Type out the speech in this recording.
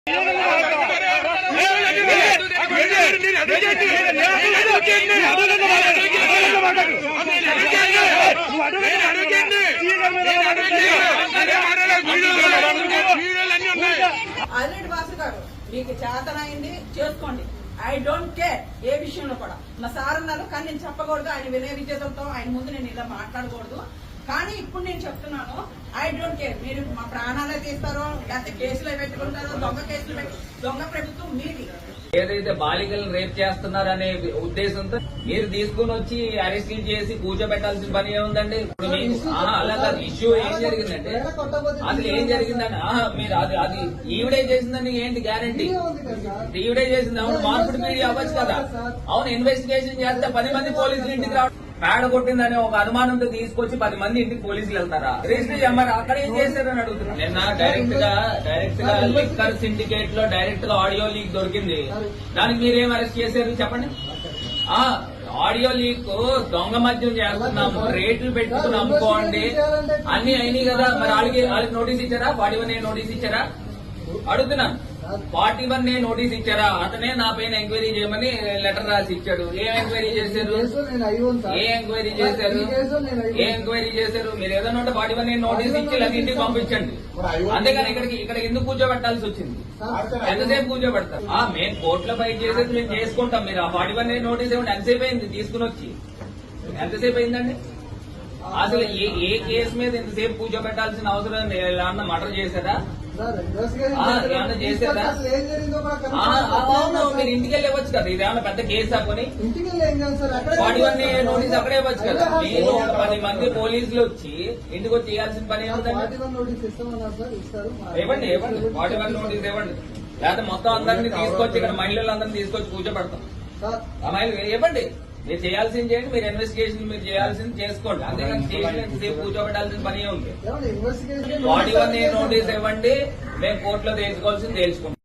Already Vasu గారు మీకు చేతనైంది చేసుకోండి. ఐ డోంట్ కేర్ ఏ విషయంలో కూడా. మా సార్ అన్నారు కానీ నేను చెప్పకూడదు, ఆయన వినయ విజేతలతో ఆయన ముందు నేను ఇలా మాట్లాడకూడదు. కానీ ఇప్పుడు నేను చెప్తున్నాను, ఐ డోంట్ కేర్. మీరు మా ప్రాణాలే తీస్తారో లేకపోతే కేసులు పెట్టుకుంటారో, దొంగ కేసులు దొంగ ప్రభుత్వం మీది. ఏదైతే బాలికలను రేప్ చేస్తున్నారనే ఉద్దేశంతో మీరు తీసుకుని వచ్చి అరెస్ట్ చేసి కూర్చోబెట్టాల్సిన పని ఏముందండి? ఇప్పుడు మీకు అలాగా ఇష్యూ ఏం జరిగిందంటే అసలు ఏం జరిగిందండి? మీరు అది ఈవిడే చేసిందని ఏంటి గ్యారంటీ? ఈవిడే చేసింది అవును, మార్పుడు మీడియా అవ్వచ్చు కదా. అవును, ఇన్వెస్టిగేషన్ చేస్తే 10 మంది పోలీసులు ఇంటికి రావడం, పేడ కొట్టిందనే ఒక అనుమానంతో తీసుకొచ్చి 10 మంది ఇంటికి పోలీసులు వెళ్తారా? రిజిస్టర్ మరి అక్కడ ఏం చేశారని అడుగుతున్నారు. నిన్న డైరెక్ట్ గా లిక్కర్ సిండికేట్ లో డైరెక్ట్ గా ఆడియో లీక్ దొరికింది. దానికి మీరేం అరెస్ట్ చేశారు చెప్పండి? ఆడియో లీక్ దొంగ మద్యం చేస్తున్నాము, రేట్లు పెట్టుకుని అమ్ముకోండి అన్ని అయినాయి కదా. మరి వాళ్ళకి నోటీస్ ఇచ్చారా? 41A నోటీస్ ఇచ్చారా అడుగుతున్నాను. 41A నోటీస్ ఇచ్చారా? అతనే నా పైన ఎంక్వైరీ చేయమని లెటర్ రాసి ఇచ్చాడు. ఏం ఎంక్వైరీ చేశారు? ఏ ఎంక్వైరీ చేశారు? మీరు ఏదైనా 41A నోటీస్ ఇచ్చి లేదా ఇంటికి పంపించండి. అంతేగాని ఇక్కడ ఎందుకు కూర్చోబెట్టాల్సి వచ్చింది? ఎంతసేపు కూర్చోబెడతారు? మేము కోర్టులో ఫైట్ చేసేది మేము చేసుకుంటాం. మీరు ఆ 41A నోటీస్ ఏమంటే ఎంతసేపు అయింది తీసుకుని వచ్చి? ఎంతసేపు అయిందండి? అసలు ఏ కేసు మీద ఇంతసేపు కూర్చోబెట్టాల్సిన అవసరం? ఏమన్నా మర్డర్ చేశారా? ఏమన్నా చేశారా? మీరు ఇంటికి వెళ్ళి ఇవ్వచ్చు కదా. ఇదేమన్నా పెద్ద కేసు అనుకుని 41A నోటీస్ అక్కడే ఇవ్వచ్చు కదా. మీరు 10 మంది పోలీసులు వచ్చి ఇంటికి వచ్చి చేయాల్సిన పని ఏముందండి? ఇవ్వండి 41 నోటీస్ ఇవ్వండి. లేకపోతే మొత్తం అందరినీ తీసుకొచ్చి ఇక్కడ మహిళలందరినీ తీసుకొచ్చి కూర్చోబెడతాం. ఆ మహిళలు ఇవ్వండి. మీరు చేయాల్సింది చేయండి, మీరు ఇన్వెస్టిగేషన్ మీరు చేయాల్సింది చేసుకోండి. అంతేగాని స్టేషన్ సేపు కూర్చోబెట్టాల్సిన పని ఉంది. 41A నోటీస్ ఇవ్వండి, మేము కోర్టులో తేల్చుకోవాల్సింది తేల్చుకుంటాం.